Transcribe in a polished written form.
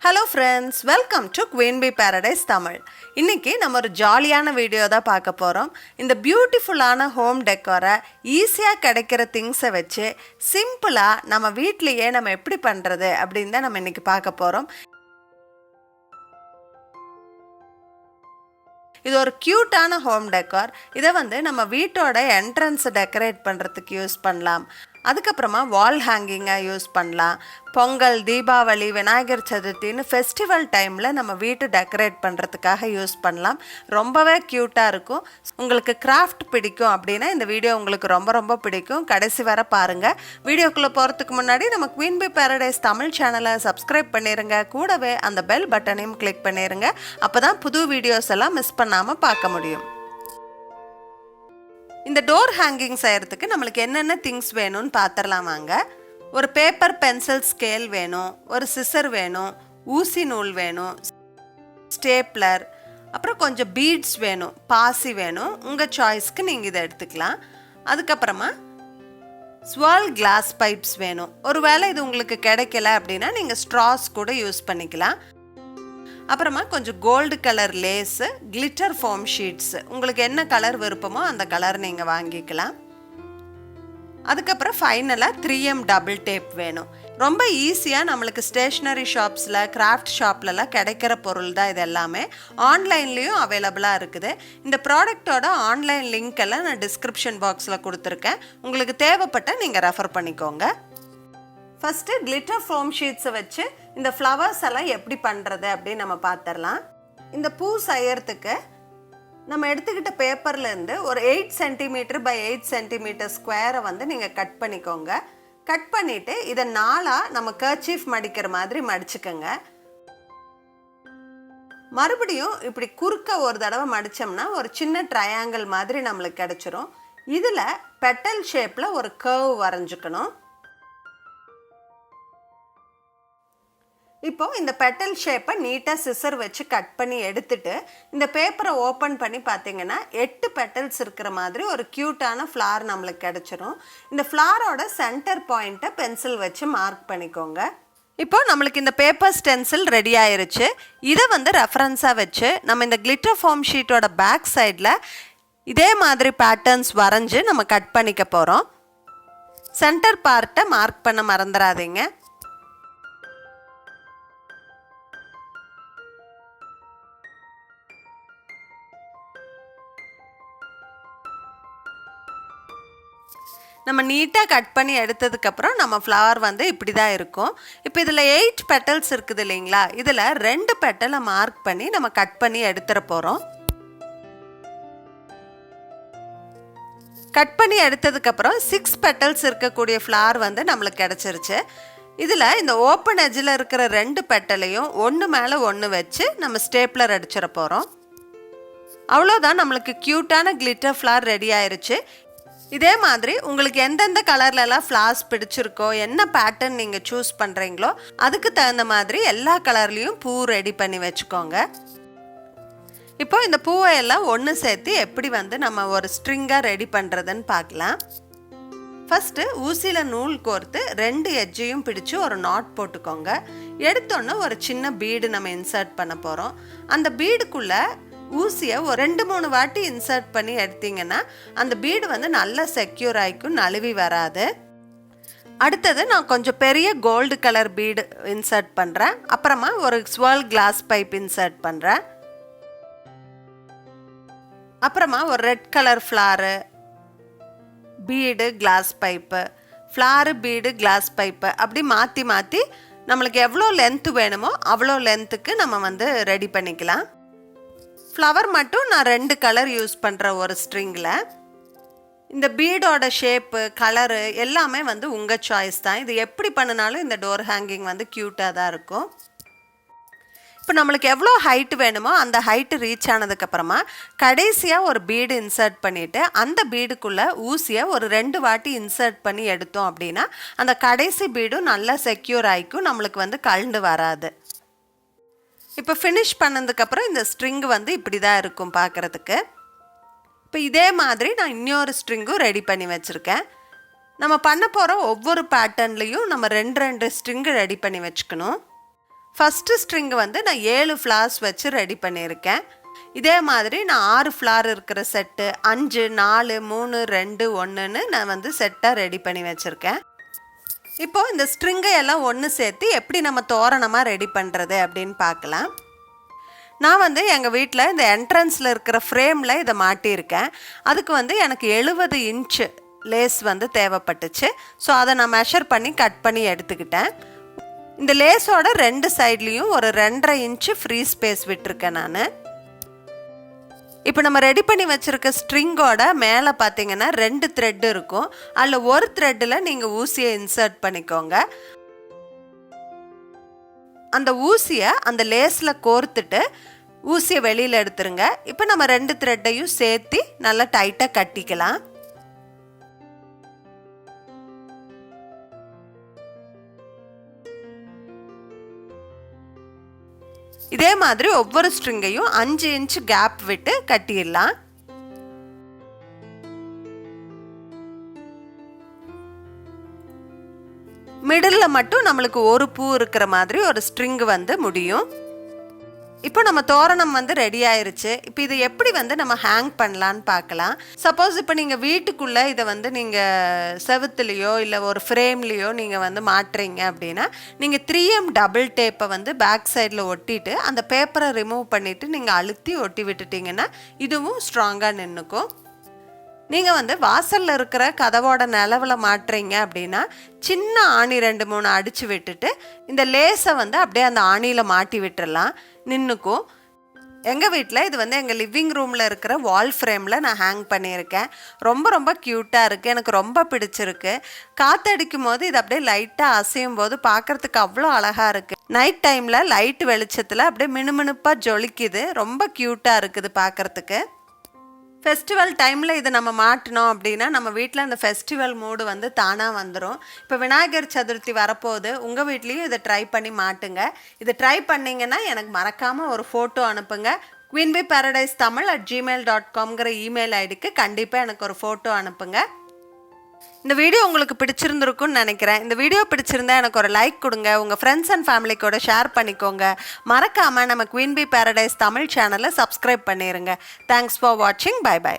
Hello friends, welcome to Queen Bee Paradise Tamil. இன்னைக்கு நம்ம ஒரு ஜாலியான வீடியோ தான் பார்க்க போறோம். இந்த பியூட்டிஃபுல்லான ஹோம் டெக்கோரை ஈஸியா கிடைக்கிற திங்ஸை வச்சு சிம்பிளா நம்ம வீட்லயே நம்ம எப்படி பண்றது அப்படினு தான் நம்ம இன்னைக்கு பார்க்க போறோம். இது ஒரு கியூட்டான ஹோம் டெக்கோர். இதை வந்து நம்ம வீட்டோட என்ட்ரன்ஸ் டெக்கரேட் பண்றதுக்கு யூஸ் பண்ணலாம். அதுக்கப்புறமா வால் ஹேங்கிங்காக யூஸ் பண்ணலாம். பொங்கல், தீபாவளி, விநாயகர் சதுர்த்தின்னு ஃபெஸ்டிவல் டைமில் நம்ம வீட்டு டெக்கரேட் பண்ணுறதுக்காக யூஸ் பண்ணலாம். ரொம்பவே க்யூட்டாக இருக்கும். உங்களுக்கு கிராஃப்ட் பிடிக்கும் அப்படின்னா இந்த வீடியோ உங்களுக்கு ரொம்ப பிடிக்கும். கடைசி வரை பாருங்கள். வீடியோக்குள்ளே போகிறதுக்கு முன்னாடி நம்ம குவீன் பீ பாரடைஸ் தமிழ் சேனலை சப்ஸ்கிரைப் பண்ணிடுங்க. கூடவே அந்த பெல் பட்டனையும் கிளிக் பண்ணிடுங்க. அப்போ தான் புது வீடியோஸ் எல்லாம் மிஸ் பண்ணாமல் பார்க்க முடியும். இந்த டோர் ஹேங்கிங் செய்கிறதுக்கு நம்மளுக்கு என்னென்ன திங்ஸ் வேணும்னு பார்த்துடலாம் வாங்க. ஒரு பேப்பர் பென்சில் ஸ்கேல் வேணும், ஒரு சிசர் வேணும், ஊசி நூல் வேணும், ஸ்டேப்லர், அப்புறம் கொஞ்சம் பீட்ஸ் வேணும், பாசி வேணும். உங்கள் சாய்ஸ்க்கு நீங்கள் இதை எடுத்துக்கலாம். அதுக்கப்புறமா ஸ்வால் கிளாஸ் பைப்ஸ் வேணும். ஒருவேளை இது உங்களுக்கு கிடைக்கல அப்படின்னா நீங்கள் ஸ்ட்ராஸ் கூட யூஸ் பண்ணிக்கலாம். அப்புறமா கொஞ்சம் gold colour lace, glitter foam sheets, உங்களுக்கு என்ன கலர் விருப்பமோ அந்த கலர் நீங்கள் வாங்கிக்கலாம். அதுக்கப்புறம் ஃபைனலாக 3M டபுள் டேப் வேணும். ரொம்ப ஈஸியாக நம்மளுக்கு ஸ்டேஷ்னரி ஷாப்ஸில், கிராஃப்ட் ஷாப்லலாம் கிடைக்கிற பொருள் தான் இது எல்லாமே. ஆன்லைன்லேயும் அவைலபிளாக இருக்குது. இந்த ப்ராடக்டோட ஆன்லைன் லிங்க் எல்லாம் நான் டிஸ்கிரிப்ஷன் பாக்ஸில் கொடுத்துருக்கேன். உங்களுக்கு தேவைப்பட்ட நீங்கள் ரெஃபர் பண்ணிக்கோங்க. ஃபஸ்ட்டு கிளிட்டர் ஃபோம் ஷீட்ஸை வச்சு இந்த ஃப்ளவர்ஸ் எல்லாம் எப்படி பண்ணுறது அப்படின்னு நம்ம பார்த்துடலாம். இந்த பூ செய்யறதுக்கு நம்ம எடுத்துக்கிட்ட பேப்பர்லேருந்து ஒரு 8 cm by 8 cm ஸ்கொயரை வந்து நீங்கள் கட் பண்ணிக்கோங்க. கட் பண்ணிவிட்டு இதை 4 நம்ம கர்ச்சீஃப் மடிக்கிற மாதிரி மடிச்சுக்கோங்க. மறுபடியும் இப்படி குறுக்க ஒரு தடவை மடித்தோம்னா ஒரு சின்ன ட்ரையாங்கிள் மாதிரி நம்மளுக்கு கிடச்சிரும். இதில் பெட்டல் ஷேப்பில் ஒரு கர்வ் வரைஞ்சிக்கணும். இப்போ இந்த பெட்டல் ஷேப்பை நீட்டாக சிசர் வச்சு கட் பண்ணி எடுத்துட்டு இந்த பேப்பரை ஓப்பன் பண்ணி பார்த்தீங்கன்னா 8 பெட்டல்ஸ் இருக்கிற மாதிரி ஒரு க்யூட்டான ஃப்ளார் நம்மளுக்கு கிடச்சிரும். இந்த ஃப்ளாரோட சென்டர் பாயிண்ட்டை பென்சில் வச்சு மார்க் பண்ணிக்கோங்க. இப்போ நம்மளுக்கு இந்த பேப்பர் ஸ்டென்சில் ரெடி ஆயிருச்சு. இதை வந்து ரெஃபரன்ஸாக வச்சு நம்ம இந்த கிளிட்டர் ஃபோம் ஷீட்டோட பேக் சைடில் இதே மாதிரி பேட்டர்ன்ஸ் வரைஞ்சி நம்ம கட் பண்ணிக்க போகிறோம். சென்டர் பார்ட்டை மார்க் பண்ண மறந்துடாதீங்க. நம்ம நீட்டாக கட் பண்ணி எடுத்ததுக்கப்புறம் நம்ம ஃப்ளவர் வந்து இப்படி தான் இருக்கும். இப்போ இதில் 8 பெட்டல்ஸ் இருக்குது இல்லைங்களா, இதில் 2 பெட்டலை மார்க் பண்ணி நம்ம கட் பண்ணி எடுத்துட போகிறோம். கட் பண்ணி எடுத்ததுக்கப்புறம் 6 பெட்டல்ஸ் இருக்கக்கூடிய ஃப்ளவர் வந்து நம்மளுக்கு கிடச்சிருச்சு. இதில் இந்த ஓப்பன் எட்ஜில் இருக்கிற 2 பெட்டலையும் ஒன்று மேலே ஒன்று வச்சு நம்ம ஸ்டேப்லர் அடிச்சிட போகிறோம். அவ்வளோதான், நம்மளுக்கு க்யூட்டான கிளிட்டர் ஃப்ளவர் ரெடி ஆயிருச்சு. இதே மாதிரி உங்களுக்கு எந்தெந்த கலர்லலாம் ஃப்ளார்ஸ் பிடிச்சிருக்கோ, என்ன பேட்டர்ன் நீங்கள் சூஸ் பண்ணுறீங்களோ அதுக்கு தகுந்த மாதிரி எல்லா கலர்லேயும் பூ ரெடி பண்ணி வச்சுக்கோங்க. இப்போ இந்த பூவை எல்லாம் ஒன்று சேர்த்து எப்படி வந்து நம்ம ஒரு ஸ்ட்ரிங்காக ரெடி பண்ணுறதுன்னு பார்க்கலாம். ஃபஸ்ட்டு ஊசியில் நூல் கோர்த்து 2 எட்ஜையும் பிடிச்சி ஒரு நாட் போட்டுக்கோங்க. எடுத்தோன்னே ஒரு சின்ன பீடு நம்ம இன்சர்ட் பண்ண போகிறோம். அந்த பீடுக்குள்ளே ஊசியை ஒரு 2-3 வாட்டி இன்சர்ட் பண்ணி எடுத்தீங்கன்னா அந்த பீடு வந்து நல்லா செக்யூர் ஆகிக்கும், நழுவி வராது. அடுத்தது நான் கொஞ்சம் பெரிய கோல்டு கலர் பீடு இன்சர்ட் பண்ணுறேன். அப்புறமா ஒரு ஸ்வால் கிளாஸ் பைப் இன்சர்ட் பண்ணுறேன். அப்புறமா ஒரு red colour flower, bead, glass pipe, flower, bead, glass pipe, அப்படி மாற்றி நம்மளுக்கு எவ்வளோ லென்த்து வேணுமோ அவ்வளோ லென்த்துக்கு நம்ம வந்து ரெடி பண்ணிக்கலாம். ஃப்ளவர் மட்டும் நான் 2 கலர் யூஸ் பண்ணுறேன் ஒரு ஸ்ட்ரிங்கில். இந்த பீடோட ஷேப்பு, கலரு எல்லாமே வந்து உங்கள் சாய்ஸ் தான். இது எப்படி பண்ணினாலும் இந்த டோர் ஹேங்கிங் வந்து க்யூட்டாக தான் இருக்கும். இப்போ நம்மளுக்கு எவ்வளோ ஹைட்டு வேணுமோ அந்த ஹைட்டு ரீச் ஆனதுக்கப்புறமா கடைசியாக ஒரு பீடு இன்சர்ட் பண்ணிவிட்டு அந்த பீடுக்குள்ளே ஊசியை ஒரு 2 வாட்டி இன்சர்ட் பண்ணி எடுத்தோம் அப்படின்னா அந்த கடைசி பீடும் நல்லா செக்யூர் ஆகிக்கும், நம்மளுக்கு வந்து கழண்டு வராது. இப்போ ஃபினிஷ் பண்ணதுக்கப்புறம் இந்த ஸ்ட்ரிங் வந்து இப்படி தான் இருக்கும் பார்க்குறதுக்கு. இப்போ இதே மாதிரி நான் இன்னொரு ஸ்ட்ரிங்கும் ரெடி பண்ணி வச்சுருக்கேன். நம்ம பண்ண போகிற ஒவ்வொரு பேட்டர்ன்லேயும் நம்ம 2 ஸ்ட்ரிங்கு ரெடி பண்ணி வச்சுக்கணும். ஃபஸ்ட்டு ஸ்ட்ரிங் வந்து நான் 7 ஃப்ளார்ஸ் வச்சு ரெடி பண்ணியிருக்கேன். இதே மாதிரி நான் 6 ஃப்ளார் இருக்கிற செட்டு 5 4 3 2 1ன்னு நான் வந்து செட்டாக ரெடி பண்ணி வச்சுருக்கேன். இப்போது இந்த ஸ்ட்ரிங்கை எல்லாம் ஒன்று சேர்த்து எப்படி நம்ம தோரணமாக ரெடி பண்ணுறது அப்படின்னு பார்க்கலாம். நான் வந்து எங்கள் வீட்டில் இந்த என்ட்ரன்ஸில் இருக்கிற ஃப்ரேமில் இதை மாட்டியிருக்கேன். அதுக்கு வந்து எனக்கு 70 இன்ச்சு லேஸ் வந்து தேவைப்பட்டுச்சு. ஸோ அதை நான் மெஷர் பண்ணி கட் பண்ணி எடுத்துக்கிட்டேன். இந்த லேஸோட 2 சைட்லேயும் ஒரு 2.5 இன்ச்சு ஃப்ரீ ஸ்பேஸ் விட்டுருக்கேன் நான். இப்போ நம்ம ரெடி பண்ணி வச்சுருக்க ஸ்ட்ரிங்கோட மேலே பார்த்தீங்கன்னா 2 த்ரெட் இருக்கும். அதில் ஒரு த்ரெட்டில் நீங்கள் ஊசியை இன்சர்ட் பண்ணிக்கோங்க. அந்த ஊசியை அந்த லேஸில் கோர்த்துட்டு ஊசியை வெளியில் எடுத்துருங்க. இப்போ நம்ம 2 த்ரெட்டையும் சேர்த்து நல்லா டைட்டாக கட்டிக்கலாம். இதே மாதிரி ஒவ்வொரு ஸ்ட்ரிங்கையும் 5 இன்ச் கேப் விட்டு கட்டிடலாம். மிடில் மட்டும் நம்மளுக்கு ஒரு பூ இருக்கிற மாதிரி ஒரு ஸ்ட்ரிங் வந்து முடியும். இப்போ நம்ம தோரணம் வந்து ரெடி ஆயிருச்சு. இப்போ இது எப்படி வந்து நம்ம ஹேங் பண்ணலான்னு பார்க்கலாம். சப்போஸ் இப்போ நீங்கள் வீட்டுக்குள்ளே இதை வந்து நீங்கள் செவுத்துலேயோ இல்லை ஒரு ஃப்ரேம்லேயோ நீங்கள் வந்து மாட்டுறீங்க அப்படின்னா நீங்கள் 3M டபுள் டேப்பை வந்து பேக் சைடில் ஒட்டிட்டு அந்த பேப்பரை ரிமூவ் பண்ணிவிட்டு நீங்கள் அழுத்தி ஒட்டி விட்டுட்டிங்கன்னா இதுவும் ஸ்ட்ராங்காக நின்றுக்கும். நீங்கள் வந்து வாசலில் இருக்கிற கதவோட நிலவில் மாட்டுறீங்க அப்படின்னா சின்ன ஆணி 2-3 அடித்து விட்டுட்டு இந்த லேஸை வந்து அப்படியே அந்த ஆணியில் மாட்டி விட்டுடலாம், நின்றுக்கும். எங்கள் வீட்டில் இது வந்து எங்கள் லிவிங் ரூமில் இருக்கிற வால் ஃப்ரேமில் நான் ஹேங் பண்ணியிருக்கேன். ரொம்ப ரொம்ப க்யூட்டாக இருக்குது, எனக்கு ரொம்ப பிடிச்சிருக்கு. காற்றடிக்கும் போது இது அப்படியே லைட்டாக அசையும் போது பார்க்குறதுக்கு அவ்வளோ அழகாக இருக்குது. நைட் டைமில் லைட் வெளிச்சத்தில் அப்படியே மினுமினுப்பாக ஜொலிக்குது, ரொம்ப க்யூட்டாக இருக்குது பார்க்குறதுக்கு. ஃபெஸ்டிவல் டைமில் இதை நம்ம மாட்டினோம் அப்படின்னா நம்ம வீட்டில் அந்த ஃபெஸ்டிவல் மூடு வந்து தானாக வந்துடும். இப்போ விநாயகர் சதுர்த்தி வரப்போகுது, உங்கள் வீட்லேயும் இதை ட்ரை பண்ணி மாட்டுங்க. இதை ட்ரை பண்ணிங்கன்னா எனக்கு மறக்காமல் ஒரு ஃபோட்டோ அனுப்புங்க. queenbeeparadise@gmail.comங்கிற இமெயில் ஐடிக்கு கண்டிப்பாக எனக்கு ஒரு ஃபோட்டோ அனுப்புங்க. இந்த வீடியோ உங்களுக்கு பிடிச்சிருந்துருக்குன்னு நினைக்கிறேன். இந்த வீடியோ பிடிச்சிருந்தா எனக்கு ஒரு லைக் கொடுங்க, உங்கள் ஃப்ரெண்ட்ஸ் அண்ட் ஃபேமிலி கூட ஷேர் பண்ணிக்கோங்க. மறக்காமல் நம்ம குயின் பீ பேரடைஸ் தமிழ் சேனலை சப்ஸ்கிரைப் பண்ணிடுங்க. தேங்க்ஸ் ஃபார் வாட்சிங். Bye by.